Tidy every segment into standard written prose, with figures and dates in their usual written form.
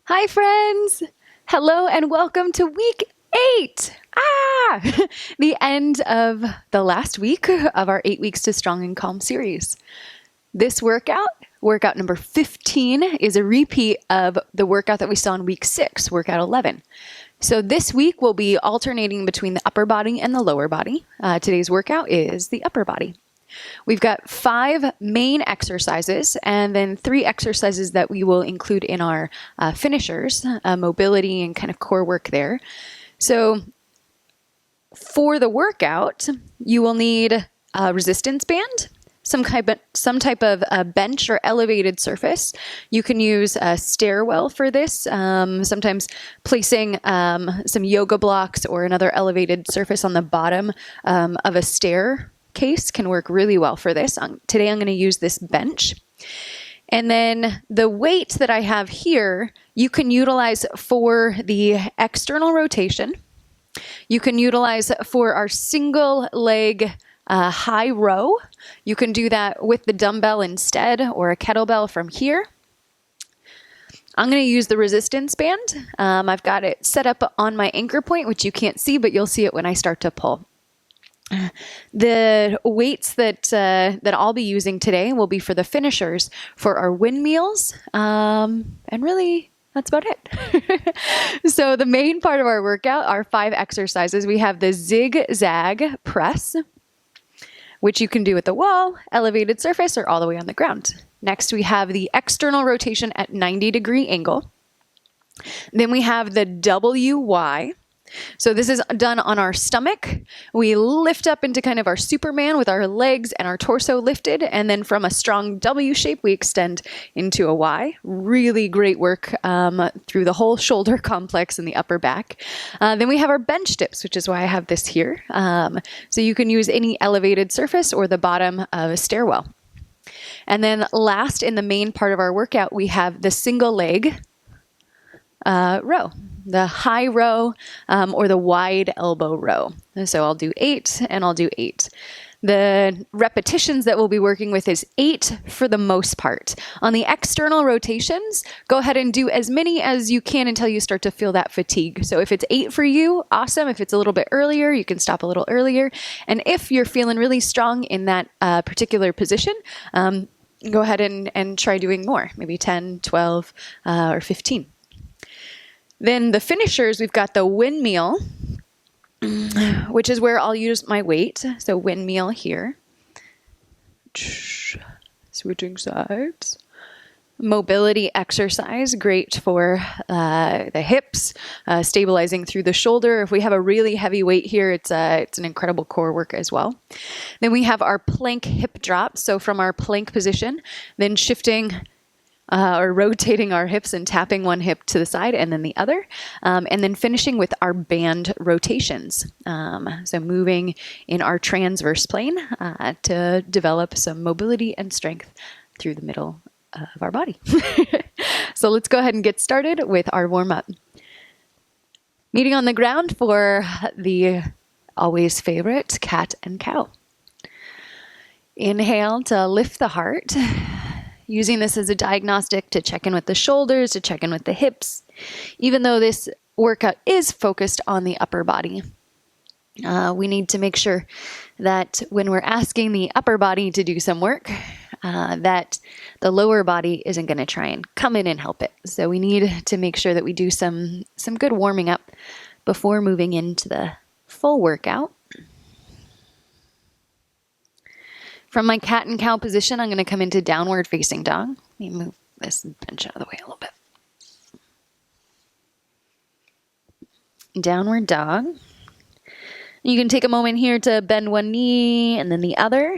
Hi, friends. Hello and welcome to week 8. The end of the last week of our 8 Weeks to Strong and Calm series. This workout number 15, is a repeat of the workout that we saw in week 6, workout 11. So this week we'll be alternating between the upper body and the lower body. Today's workout is the upper body. We've got 5 main exercises and then 3 exercises that we will include in our finishers, mobility and kind of core work there. So for the workout, you will need a resistance band, some type of bench or elevated surface. You can use a stairwell for this. Sometimes placing some yoga blocks or another elevated surface on the bottom of a stair case can work really well for this. Today I'm going to use this bench. And then the weight that I have here, you can utilize for the external rotation. You can utilize for our single leg high row. You can do that with the dumbbell instead or a kettlebell from here. I'm going to use the resistance band. I've got it set up on my anchor point, which you can't see, but you'll see it when I start to pull. The weights that I'll be using today will be for the finishers for our windmills, and really that's about it. So the main part of our workout are 5 exercises. We have the zigzag press, which you can do at the wall, elevated surface, or all the way on the ground. Next, we have the external rotation at 90-degree angle. Then we have the WY. So this is done on our stomach. We lift up into kind of our Superman with our legs and our torso lifted. And then from a strong W shape, we extend into a Y. Really great work through the whole shoulder complex and the upper back. Then we have our bench dips, which is why I have this here. So you can use any elevated surface or the bottom of a stairwell. And then last in the main part of our workout, we have the single leg row, the high row or the wide elbow row. So I'll do 8 and I'll do 8. The repetitions that we'll be working with is 8 for the most part. On the external rotations, go ahead and do as many as you can until you start to feel that fatigue. So if it's 8 for you, awesome. If it's a little bit earlier, you can stop a little earlier. And if you're feeling really strong in that particular position, go ahead and try doing more, maybe 10, 12, or 15. Then the finishers, we've got the windmill, which is where I'll use my weight. So windmill here. Switching sides. Mobility exercise, great for the hips, stabilizing through the shoulder. If we have a really heavy weight here, it's an incredible core work as well. Then we have our plank hip drop. So from our plank position, then shifting or rotating our hips and tapping one hip to the side and then the other, and then finishing with our band rotations. So moving in our transverse plane to develop some mobility and strength through the middle of our body. So let's go ahead and get started with our warm-up. Meeting on the ground for the always favorite cat and cow. Inhale to lift the heart. Using this as a diagnostic to check in with the shoulders, to check in with the hips, even though this workout is focused on the upper body. We need to make sure that when we're asking the upper body to do some work, that the lower body isn't going to try and come in and help it. So we need to make sure that we do some good warming up before moving into the full workout. From my cat and cow position, I'm going to come into downward facing dog. Let me move this bench out of the way a little bit. Downward dog. You can take a moment here to bend one knee and then the other.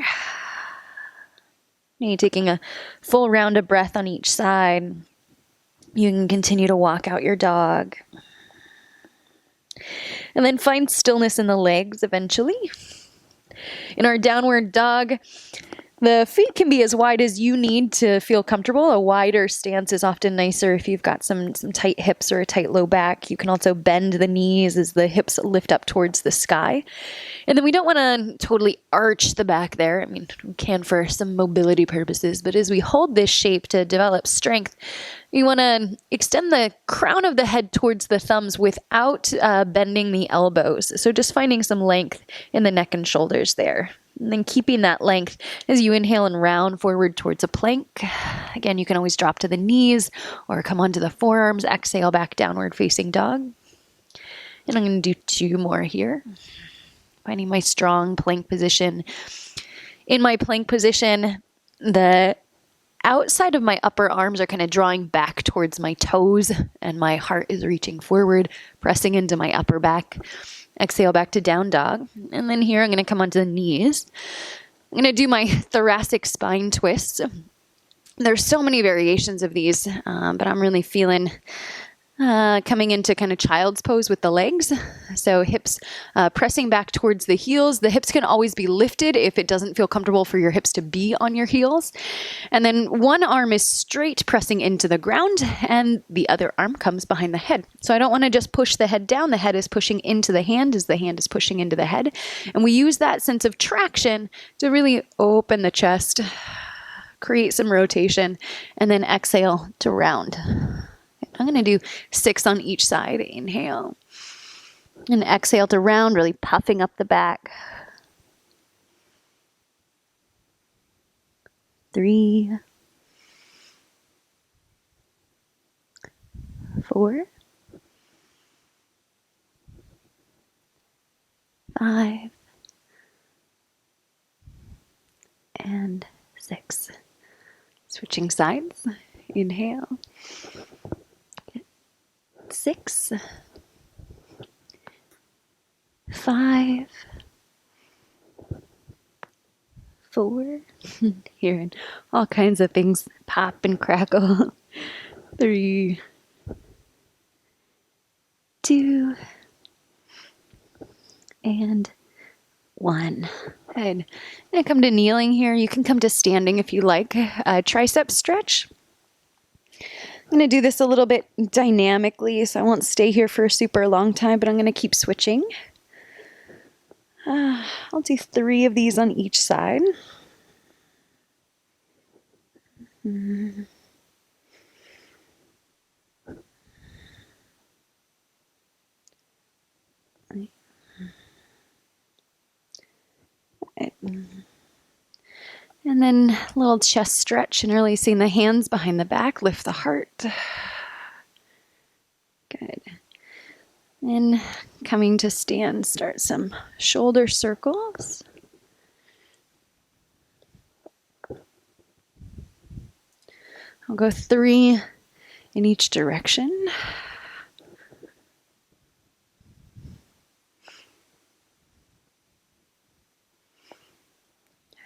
You're taking a full round of breath on each side. You can continue to walk out your dog. And then find stillness in the legs eventually. In our downward dog, The feet can be as wide as you need to feel comfortable. A wider stance is often nicer if you've got some tight hips or a tight low back. You can also bend the knees as the hips lift up towards the sky. And then we don't want to totally arch the back there. I mean, we can for some mobility purposes, but as we hold this shape to develop strength, you want to extend the crown of the head towards the thumbs without bending the elbows. So just finding some length in the neck and shoulders there. And then keeping that length as you inhale and round forward towards a plank. Again, you can always drop to the knees or come onto the forearms. Exhale back, downward facing dog. And I'm going to do 2 more here. Finding my strong plank position. In my plank position, the outside of my upper arms are kind of drawing back towards my toes, and my heart is reaching forward, pressing into my upper back. Exhale back to down dog. And then here I'm going to come onto the knees. I'm going to do my thoracic spine twist. There's so many variations of these, but I'm really feeling coming into kind of child's pose with the legs. So hips pressing back towards the heels. The hips can always be lifted if it doesn't feel comfortable for your hips to be on your heels. And then one arm is straight pressing into the ground and the other arm comes behind the head. So I don't want to just push the head down. The head is pushing into the hand as the hand is pushing into the head. And we use that sense of traction to really open the chest, create some rotation, and then exhale to round. I'm going to do 6 on each side. Inhale. And exhale to round, really puffing up the back. 3, 4, 5, and 6. Switching sides. Inhale. 6, 5, 4, hearing all kinds of things pop and crackle. 3, 2, and 1. And come to kneeling here. You can come to standing if you like. Tricep stretch. I'm going to do this a little bit dynamically, so I won't stay here for a super long time, but I'm going to keep switching. I'll do 3 of these on each side. And then a little chest stretch and releasing the hands behind the back. Lift the heart. Good. And coming to stand, start some shoulder circles. I'll go 3 in each direction.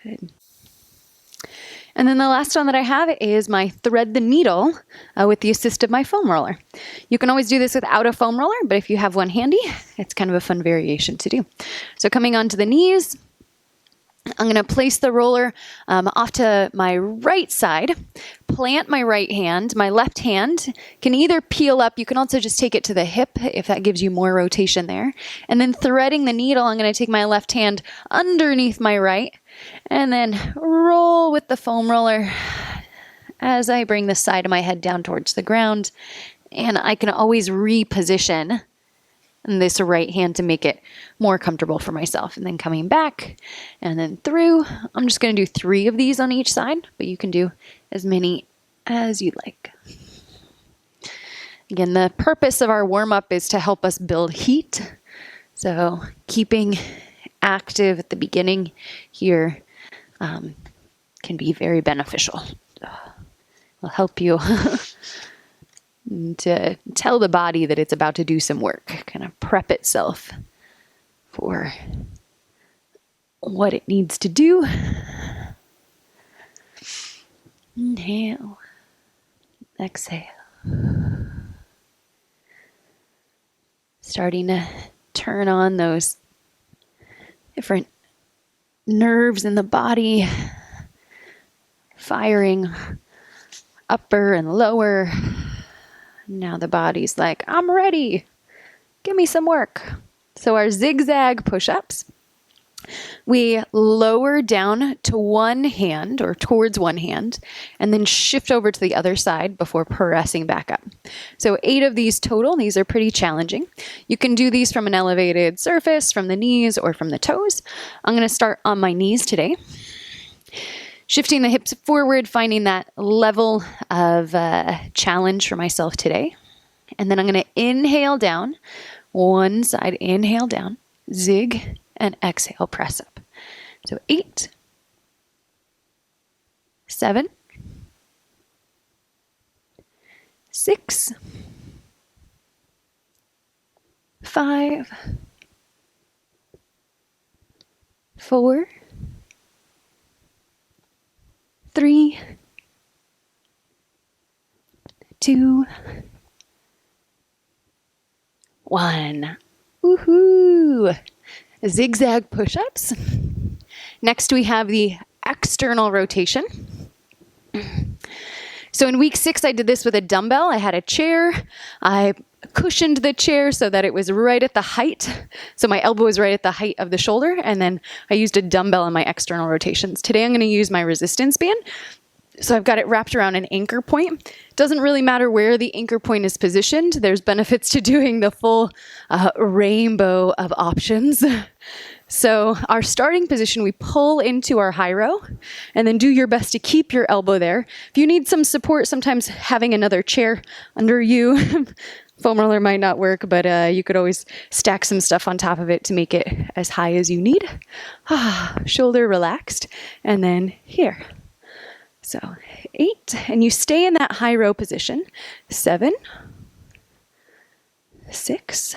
Good. And then the last one that I have is my thread the needle with the assist of my foam roller. You can always do this without a foam roller, but if you have one handy, it's kind of a fun variation to do. So coming onto the knees, I'm going to place the roller off to my right side, plant my right hand. My left hand can either peel up. You can also just take it to the hip if that gives you more rotation there. And then threading the needle, I'm going to take my left hand underneath my right and then roll with the foam roller as I bring the side of my head down towards the ground. And I can always reposition this right hand to make it more comfortable for myself. And then coming back and then through. I'm just going to do 3 of these on each side, but you can do as many as you'd like. Again, the purpose of our warm-up is to help us build heat. So keeping active at the beginning here can be very beneficial. It'll help you to tell the body that it's about to do some work, kind of prep itself for what it needs to do. Inhale, exhale. Starting to turn on those different nerves in the body, firing upper and lower. Now the body's like, I'm ready. Give me some work. So our zigzag push-ups, we lower down to one hand or towards one hand and then shift over to the other side before pressing back up. So 8 of these total. These are pretty challenging. You can do these from an elevated surface, from the knees or from the toes. I'm going to start on my knees today. Shifting the hips forward, finding that level of challenge for myself today. And then I'm going to inhale down, one side, inhale down, zig, and exhale, press up. So 8, 7, 6, 5, 4, 3, 2, 1. Woohoo! Zigzag push-ups. Next, we have the external rotation. So in week 6, I did this with a dumbbell. I had a chair. I cushioned the chair so that it was right at the height. So my elbow was right at the height of the shoulder. And then I used a dumbbell in my external rotations. Today, I'm going to use my resistance band. So I've got it wrapped around an anchor point. Doesn't really matter where the anchor point is positioned. There's benefits to doing the full rainbow of options. So our starting position, we pull into our high row and then do your best to keep your elbow there. If you need some support, sometimes having another chair under you, foam roller might not work, but you could always stack some stuff on top of it to make it as high as you need. Shoulder relaxed, and then here. So 8, and you stay in that high row position. 7, 6,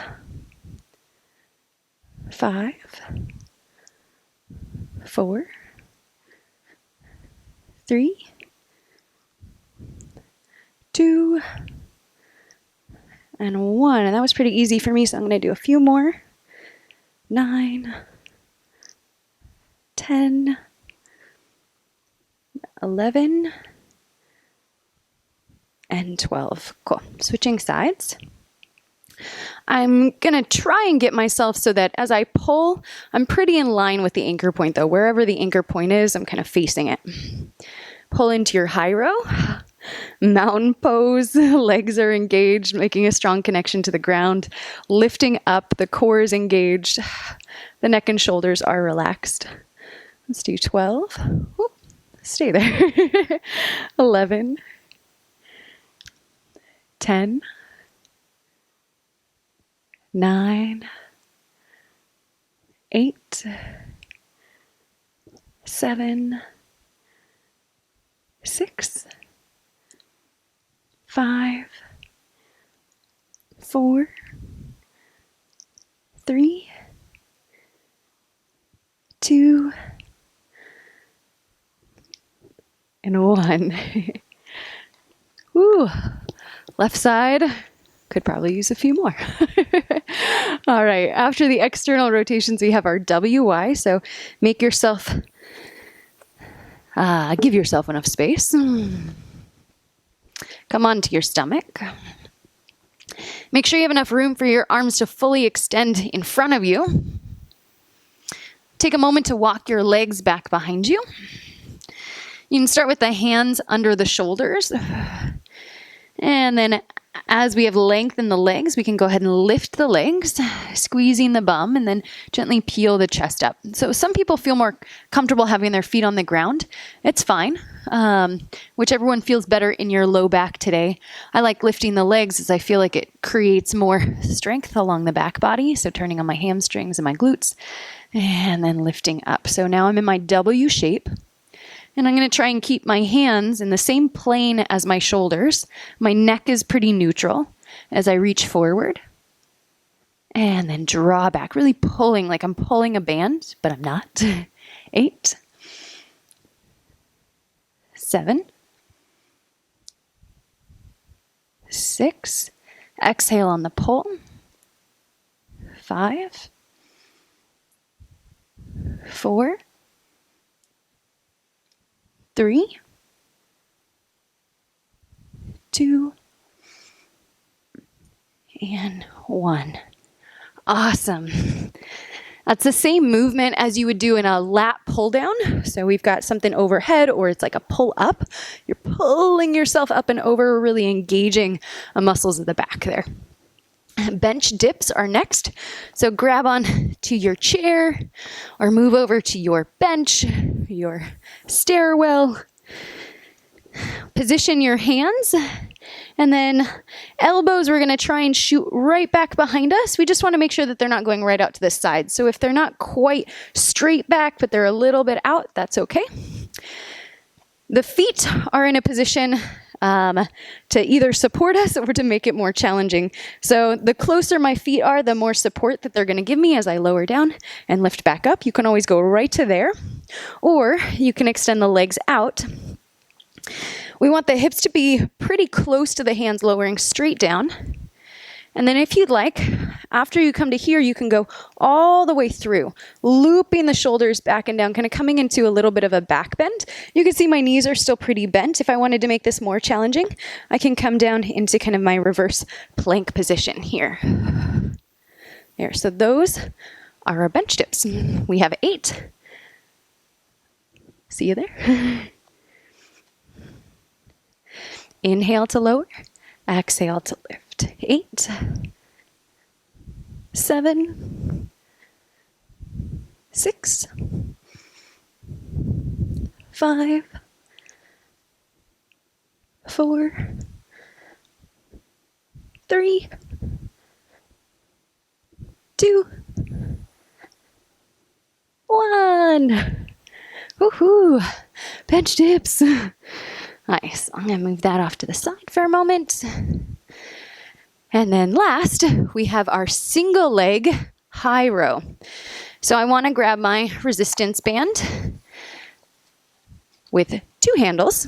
5, 4, 3, 2, and 1. And that was pretty easy for me, so I'm going to do a few more. 9, 10, 11, and 12. Cool. Switching sides. I'm going to try and get myself so that as I pull, I'm pretty in line with the anchor point though. Wherever the anchor point is, I'm kind of facing it. Pull into your high row. Mountain pose. Legs are engaged, making a strong connection to the ground. Lifting up, the core is engaged. The neck and shoulders are relaxed. Let's do 12. Whoop. Stay there. 11, 10, 9, 8, 7, 6, 5, 4, 3, 2, and 1. Woo. Left side. Could probably use a few more. All right. After the external rotations, we have our WY. So make yourself, give yourself enough space. Come onto your stomach. Make sure you have enough room for your arms to fully extend in front of you. Take a moment to walk your legs back behind you. You can start with the hands under the shoulders. And then as we have length in the legs, we can go ahead and lift the legs, squeezing the bum, and then gently peel the chest up. So some people feel more comfortable having their feet on the ground. It's fine. Whichever one feels better in your low back today. I like lifting the legs as I feel like it creates more strength along the back body. So turning on my hamstrings and my glutes, and then lifting up. So now I'm in my W shape. And I'm going to try and keep my hands in the same plane as my shoulders. My neck is pretty neutral as I reach forward. And then draw back, really pulling like I'm pulling a band, but I'm not. 8, 7, 6. Exhale on the pull. 5, 4, 3, 2, and 1. Awesome. That's the same movement as you would do in a lat pull down. So we've got something overhead, or it's like a pull up. You're pulling yourself up and over, really engaging the muscles of the back there. Bench dips are next. So grab on to your chair or move over to your bench, your stairwell. Position your hands, and then elbows, we're going to try and shoot right back behind us. We just want to make sure that they're not going right out to the side. So if they're not quite straight back, but they're a little bit out, that's okay. The feet are in a position to either support us or to make it more challenging. So the closer my feet are, the more support that they're going to give me as I lower down and lift back up. You can always go right to there, or you can extend the legs out. We want the hips to be pretty close to the hands, lowering straight down. And then if you'd like, after you come to here, you can go all the way through, looping the shoulders back and down, kind of coming into a little bit of a back bend. You can see my knees are still pretty bent. If I wanted to make this more challenging, I can come down into kind of my reverse plank position here. There, so those are our bench dips. We have 8. See you there. Inhale to lower, exhale to lift. 8, 7, 6, 5, 4, 3, 2, 1. Woohoo! Bench dips. Nice. I'm going to move that off to the side for a moment. And then last, we have our single leg high row. So I want to grab my resistance band with 2 handles.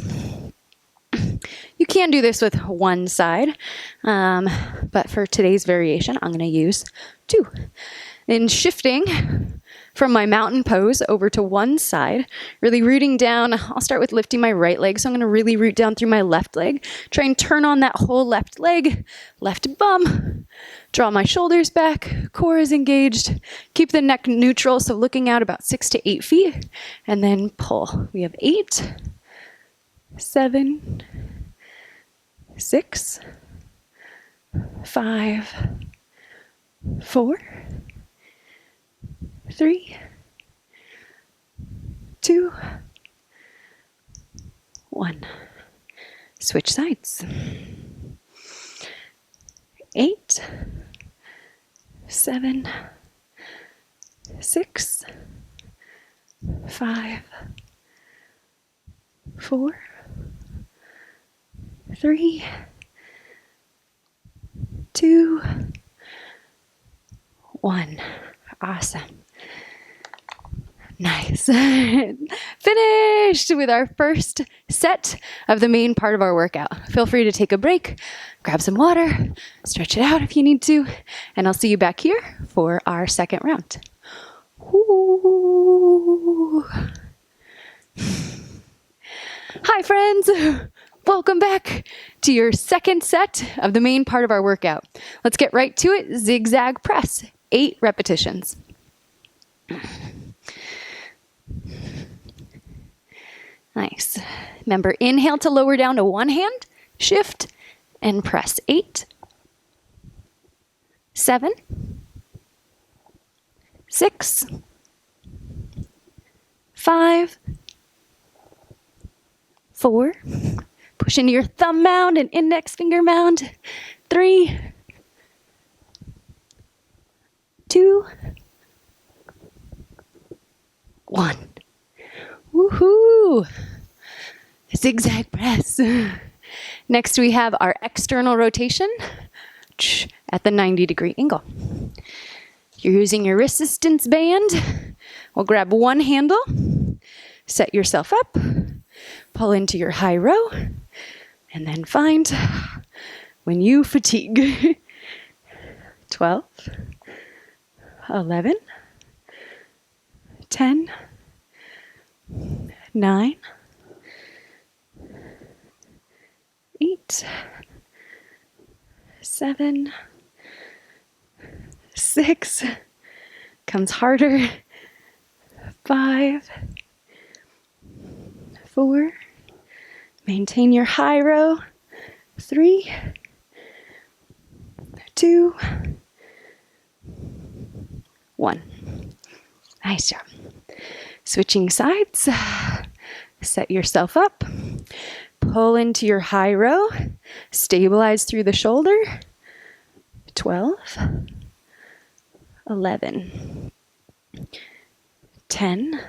You can do this with one side, but for today's variation, I'm going to use 2. Then shifting from my mountain pose over to one side, really rooting down. I'll start with lifting my right leg. So I'm going to really root down through my left leg. Try and turn on that whole left leg, left bum. Draw my shoulders back. Core is engaged. Keep the neck neutral. So looking out about 6 to 8 feet. And then pull. We have 8, 7, 6, 5, 4, 3, 2, 1. Switch sides. 8, 7, 6, 5, 4, 3, 2, 1. Awesome. Nice. Finished with our first set of the main part of our workout. Feel free to take a break, grab some water, stretch it out if you need to, and I'll see you back here for our second round. Ooh. Hi, friends. Welcome back to your second set of the main part of our workout. Let's get right to it. Zigzag press, 8 repetitions. Nice. Remember, inhale to lower down to one hand, shift, and press. 8, 7, 6, 5, 4, push into your thumb mound and index finger mound. 3, 2, 1. Woohoo! Zigzag press. Next, we have our external rotation at the 90-degree angle. You're using your resistance band. We'll grab one handle, set yourself up, pull into your high row, and then find when you fatigue. 12, 11, 10, 9, 8, 7, 6, comes harder, 5, 4, maintain your high row, 3, 2, 1. Nice job. Switching sides, set yourself up, pull into your high row, stabilize through the shoulder, 12, 11, 10,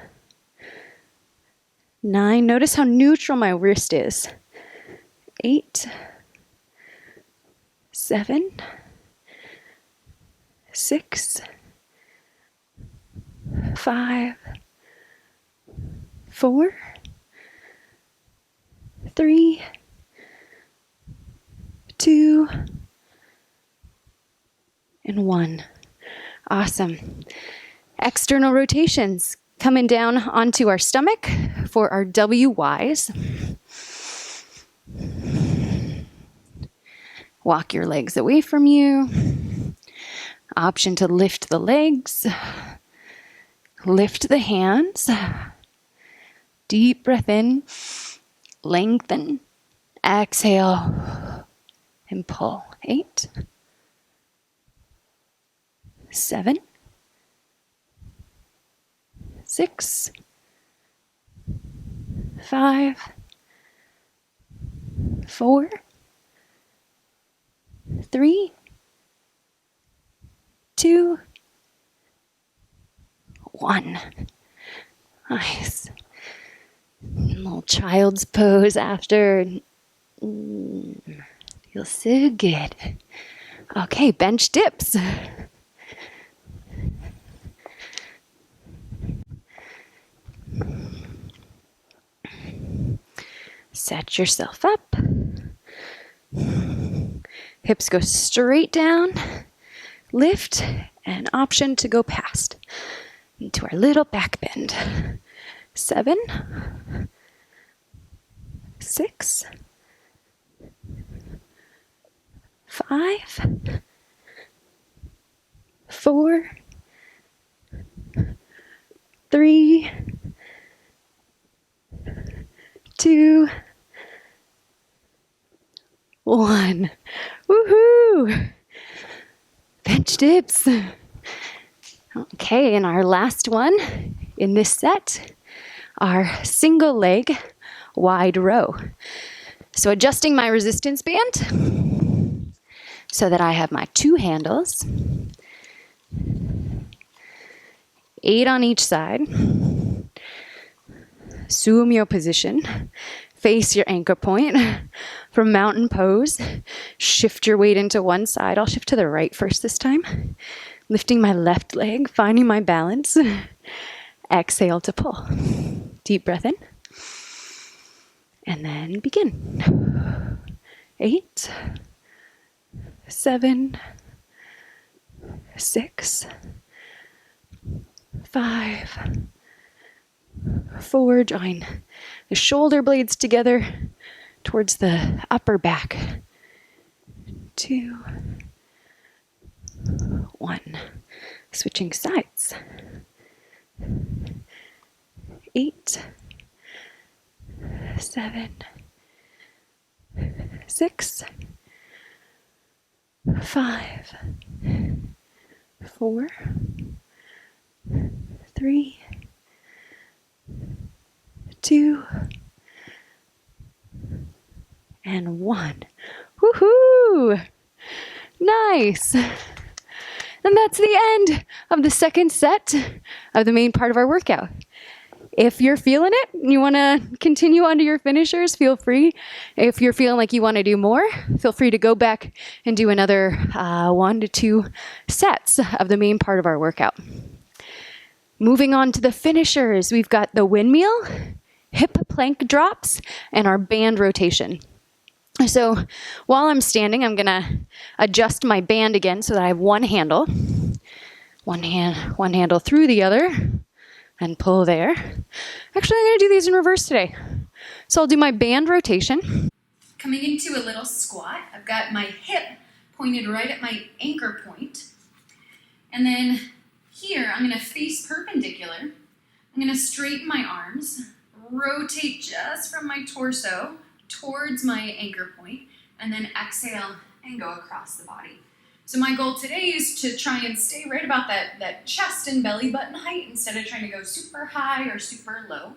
9. Notice how neutral my wrist is. 8, 7, 6, 5, 4, 3, 2, and 1. Awesome. External rotations. Coming down onto our stomach for our WYs. Walk your legs away from you. Option to lift the legs. Lift the hands. Deep breath in. Lengthen. Exhale. And pull. 8. 7. 6. 5. 4. 3. 2. 1. Nice. A little child's pose after. Feels so good. Okay, bench dips. Set yourself up. Hips go straight down. Lift, and option to go past into our little back bend. 7, 6, 5, 4, 3, 2, 1. Woohoo! Bench dips. Okay, and our last one in this set, our single leg wide row. So adjusting my resistance band so that I have my 2 handles, 8 on each side. Sumyo position. Face your anchor point. From mountain pose, shift your weight into one side. I'll shift to the right first this time. Lifting my left leg, finding my balance. Exhale to pull. Deep breath in. And then begin. 8, 7, 6, 5, 4. Join the shoulder blades together towards the upper back. 2, 1. Switching sides. 8, 7, 6, 5, 4, 3, 2, and 1. Woohoo! Nice! And that's the end of the second set of the main part of our workout. If you're feeling it, you want to continue on to your finishers, feel free. If you're feeling like you want to do more, feel free to go back and do another 1 to 2 sets of the main part of our workout. Moving on to the finishers, we've got the windmill, hip plank drops, and our band rotation. So while I'm standing, I'm going to adjust my band again so that I have one handle. One handle through the other and pull there. Actually, I'm going to do these in reverse today. So I'll do my band rotation. Coming into a little squat, I've got my hip pointed right at my anchor point. And then here, I'm gonna face perpendicular. I'm gonna straighten my arms, rotate just from my torso towards my anchor point, and then exhale and go across the body. So my goal today is to try and stay right about that chest and belly button height instead of trying to go super high or super low.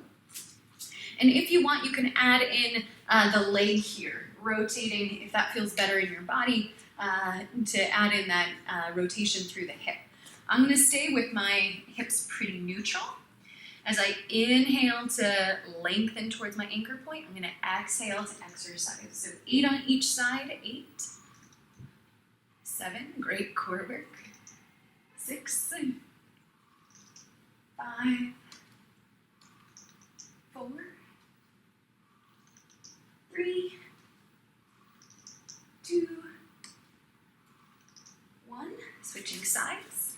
And if you want, you can add in the leg here, rotating if that feels better in your body, to add in that rotation through the hip. I'm gonna stay with my hips pretty neutral. As I inhale to lengthen towards my anchor point, I'm gonna exhale to exercise. So 8 on each side, 8, 7, great core work, 6, 5, 4, 3, 2, 1, switching sides.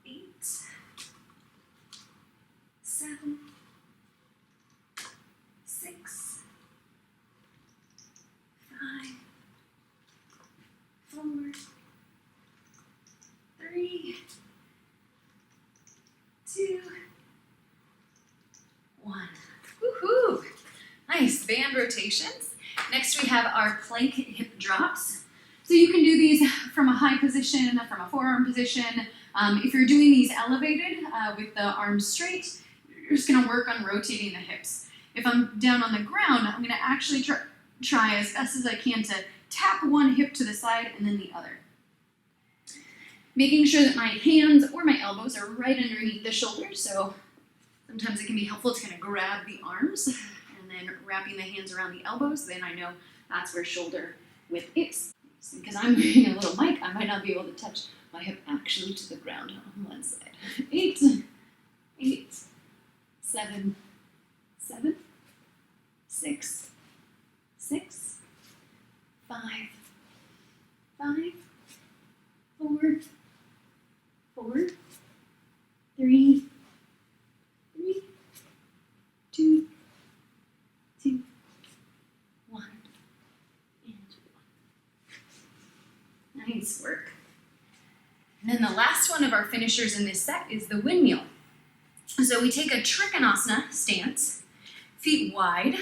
8, 7, 6, 5, 4, 3, 2, 1. Woohoo! Nice band rotations. Next we have our plank hip drops. So you can do these from a high position, from a forearm position. If you're doing these elevated with the arms straight, you're just gonna work on rotating the hips. If I'm down on the ground, I'm gonna actually try as best as I can to tap one hip to the side and then the other. Making sure that my hands or my elbows are right underneath the shoulders, so sometimes it can be helpful to kind of grab the arms and then wrapping the hands around the elbows, then I know that's where shoulder width is. Because I'm wearing a little mic, I might not be able to touch my hip actually to the ground on one side. 8, 7, 6, 5, 4, 3, 2, 1, and 1. Nice work. And then the last one of our finishers in this set is the windmill. So we take a Trikonasana stance, feet wide.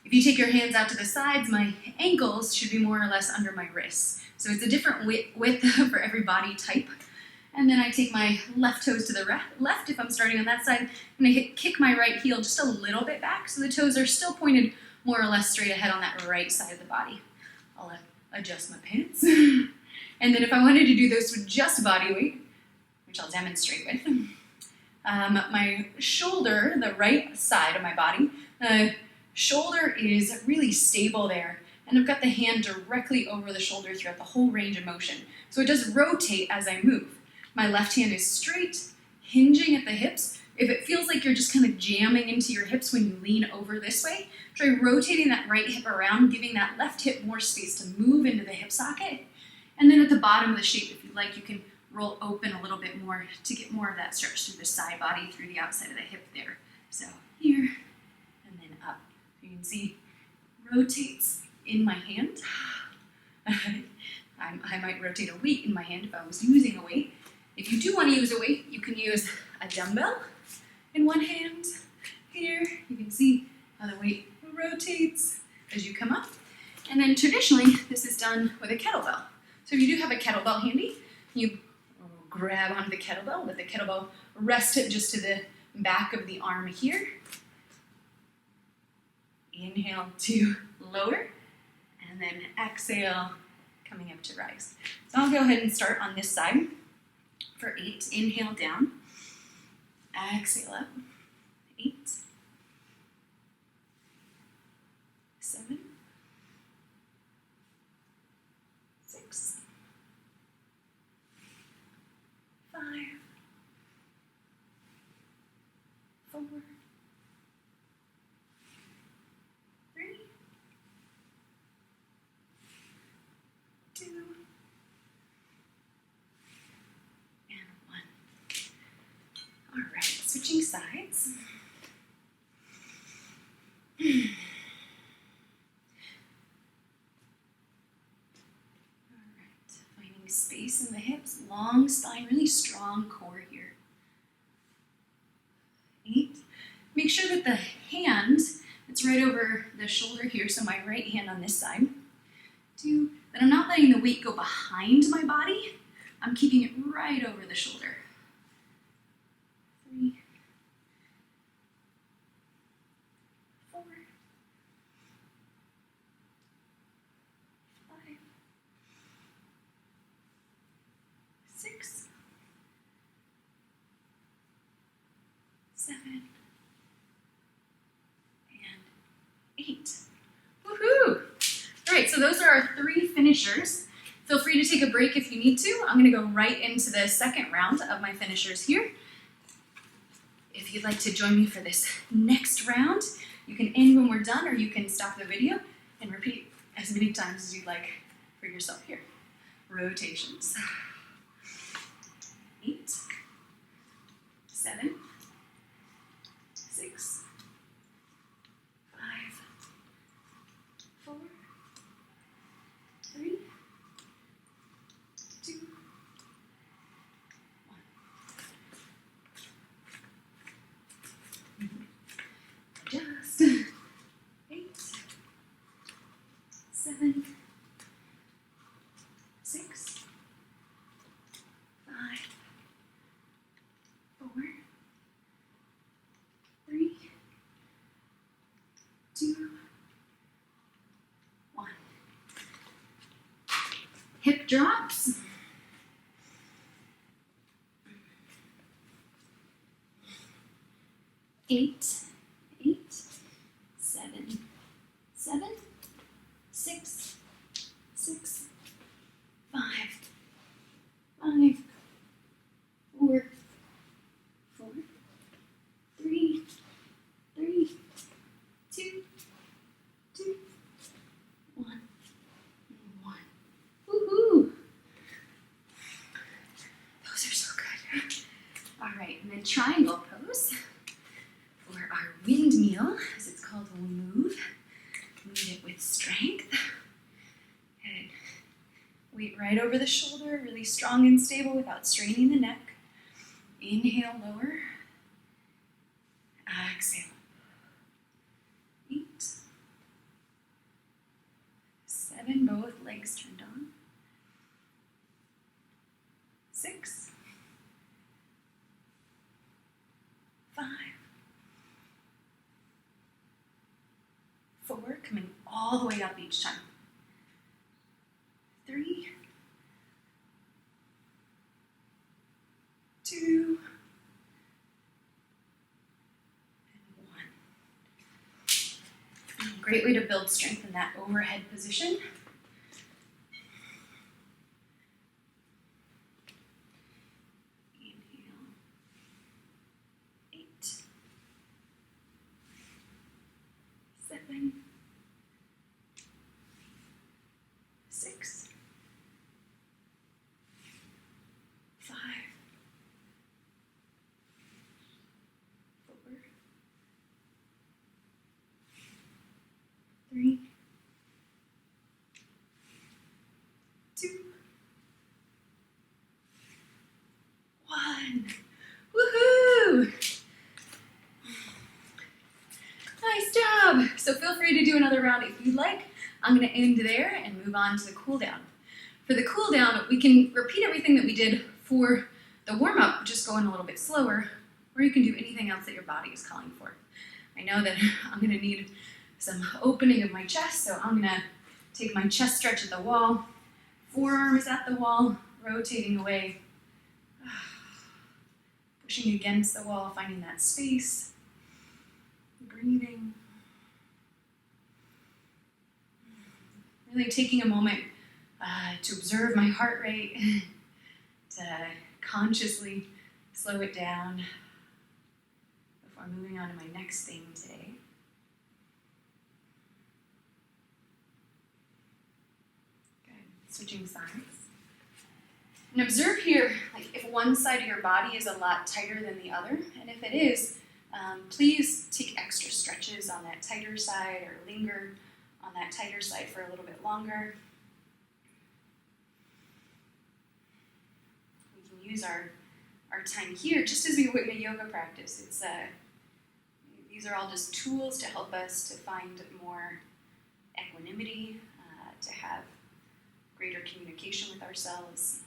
If you take your hands out to the sides, my ankles should be more or less under my wrists. So it's a different width for every body type. And then I take my left toes to the left. If I'm starting on that side, I'm gonna kick my right heel just a little bit back so the toes are still pointed more or less straight ahead on that right side of the body. I'll adjust my pants. And then if I wanted to do this with just body weight, which I'll demonstrate with, my shoulder, the right side of my body, the shoulder is really stable there. And I've got the hand directly over the shoulder throughout the whole range of motion. So it does rotate as I move. My left hand is straight, hinging at the hips. If it feels like you're just kind of jamming into your hips when you lean over this way, try rotating that right hip around, giving that left hip more space to move into the hip socket. And then at the bottom of the shape, if you like, you can roll open a little bit more to get more of that stretch through the side body, through the outside of the hip there. So here, and then up. You can see, rotates in my hand. I might rotate a weight in my hand if I was using a weight. If you do want to use a weight, you can use a dumbbell in one hand. Here, you can see how the weight rotates as you come up. And then traditionally, this is done with a kettlebell. So if you do have a kettlebell handy, you grab onto the kettlebell, let the kettlebell rest it just to the back of the arm here. Inhale to lower, and then exhale, coming up to rise. So I'll go ahead and start on this side for 8. Inhale down, exhale up, 8, 7, 6, 5, 4, 3, 2, and 1. All right, switching sides. Nice space in the hips, long spine, really strong core here. 8. Make sure that the hand that's right over the shoulder here, so my right hand on this side. 2, that I'm not letting the weight go behind my body. I'm keeping it right over the shoulder. 3, 4, 5, 6, 7, and 8. Woohoo! All right, so those are our 3 finishers. Feel free to take a break if you need to. I'm gonna go right into the second round of my finishers here. If you'd like to join me for this next round, you can end when we're done, or you can stop the video and repeat as many times as you'd like for yourself here. Rotations. 8, 7, 6, 5, 4, 3, 2, 1. Adjust. 8, 7, 6, 5, 4, 3, 2, 1. Hip drops. 8, 7, 7, 6, 6, 5, 5, 4, 4, 3, 3, 2, 2, 1, 1. Woohoo! Those are so good. All right, and then triangle pose for our windmill, as it's called when we move. Move it with strength. And weight right over the shoulder, really strong and stable without straining the neck. Inhale, lower. Exhale. 8, 7, both legs turned on. 6, 5, 4, coming all the way up each time. 3, 2, and 1. Great way to build strength in that overhead position. Inhale. 8, 7, 6, 5, 4, 3, 2, 1. Woohoo! Nice job. So feel free to do another round if you'd like. I'm going to end there and move on to the cool down. For the cool down, we can repeat everything that we did for the warm-up, just going a little bit slower, or you can do anything else that your body is calling for. I know that I'm going to need some opening of my chest, so I'm going to take my chest stretch at the wall, forearms at the wall, rotating away, pushing against the wall, finding that space, breathing. Really taking a moment to observe my heart rate, to consciously slow it down before moving on to my next thing today. Good. Switching sides. And observe here, like if one side of your body is a lot tighter than the other, and if it is, please take extra stretches on that tighter side or linger on that tighter side for a little bit longer. use our time here just as we would in a yoga practice. These are all just tools to help us to find more equanimity, to have greater communication with ourselves.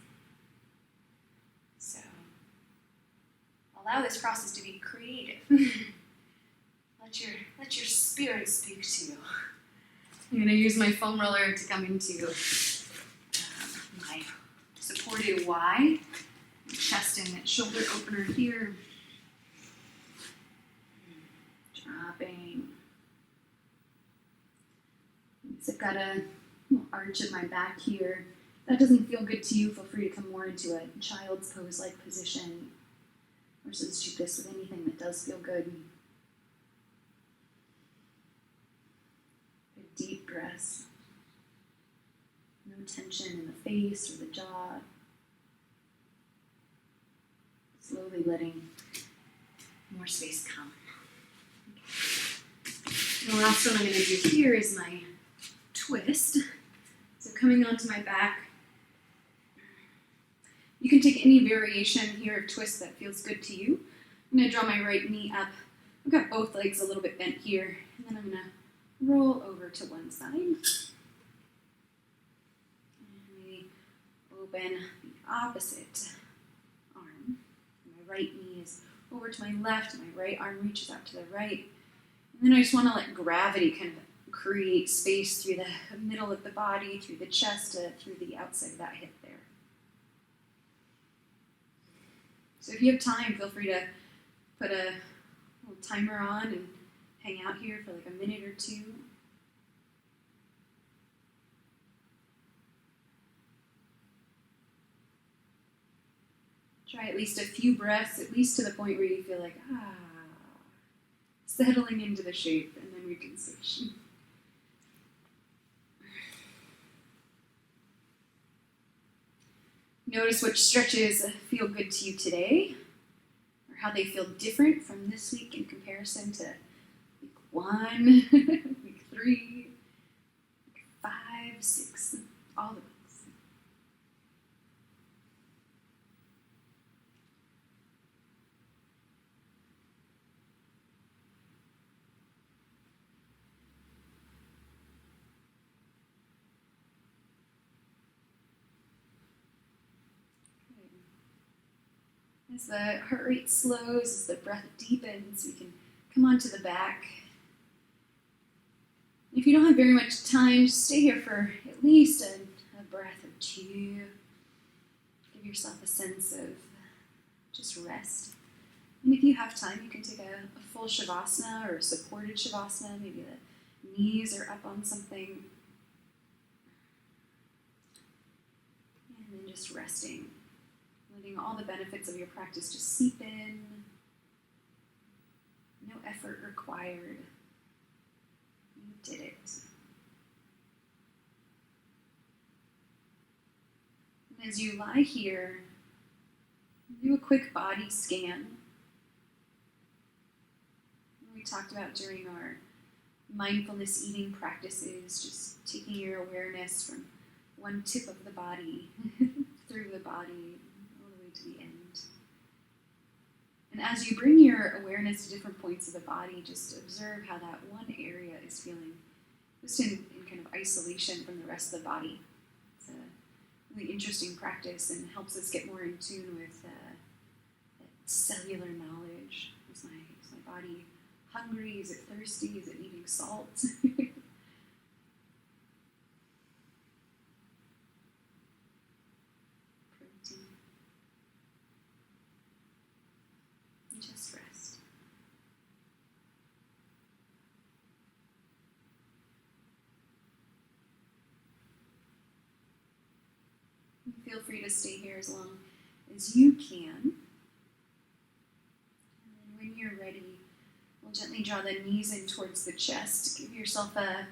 So allow this process to be creative. Let your spirit speak to you. I'm going to use my foam roller to come into my supported Y, chest and shoulder opener here. Dropping. So I've got a little arch of my back here. If that doesn't feel good to you, feel free to come more into a child's pose-like position, or substitute this with anything that does feel good. A deep breath. No tension in the face or the jaw. Slowly letting more space come. The last one I'm going to do here is my twist. So coming onto my back. You can take any variation here of twist that feels good to you. I'm going to draw my right knee up. I've got both legs a little bit bent here. And then I'm going to roll over to one side. And we open the opposite arm. My right knee is over to my left. My right arm reaches out to the right. And then I just want to let gravity kind of create space through the middle of the body, through the chest, through the outside of that hip there. So if you have time, feel free to put a little timer on and hang out here for like a minute or two. Try at least a few breaths, at least to the point where you feel like, settling into the shape, and then reconciliation. Notice which stretches feel good to you today, or how they feel different from this week in comparison to week 1, week 3, week 5, 6, all the weeks. As the heart rate slows, as the breath deepens, we can come onto the back. If you don't have very much time, just stay here for at least a breath or two. Give yourself a sense of just rest. And if you have time, you can take a full shavasana or a supported shavasana. Maybe the knees are up on something. And then just resting. Letting all the benefits of your practice just seep in. No effort required. You did it. And as you lie here, do a quick body scan. We talked about during our mindfulness eating practices, just taking your awareness from one tip of the body through the body, to the end. And as you bring your awareness to different points of the body, just observe how that one area is feeling, just in kind of isolation from the rest of the body. It's a really interesting practice and helps us get more in tune with that cellular knowledge. Is my body hungry? Is it thirsty? Is it needing salt? Just rest. And feel free to stay here as long as you can. And then when you're ready, we'll gently draw the knees in towards the chest. Give yourself a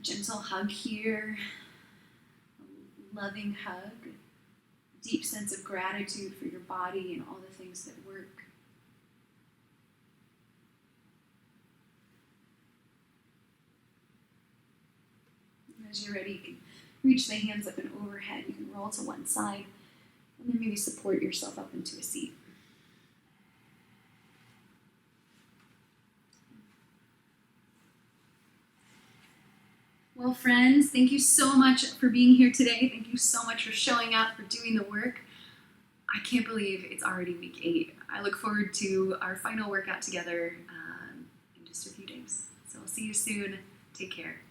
gentle hug here, a loving hug. Deep sense of gratitude for your body and all the things that work. And as you're ready, you can reach the hands up and overhead. You can roll to one side And then maybe support yourself up into a seat. Well, friends, thank you so much for being here today. Thank you so much for showing up, for doing the work. I can't believe it's already week 8. I look forward to our final workout together in just a few days. So I'll see you soon. Take care.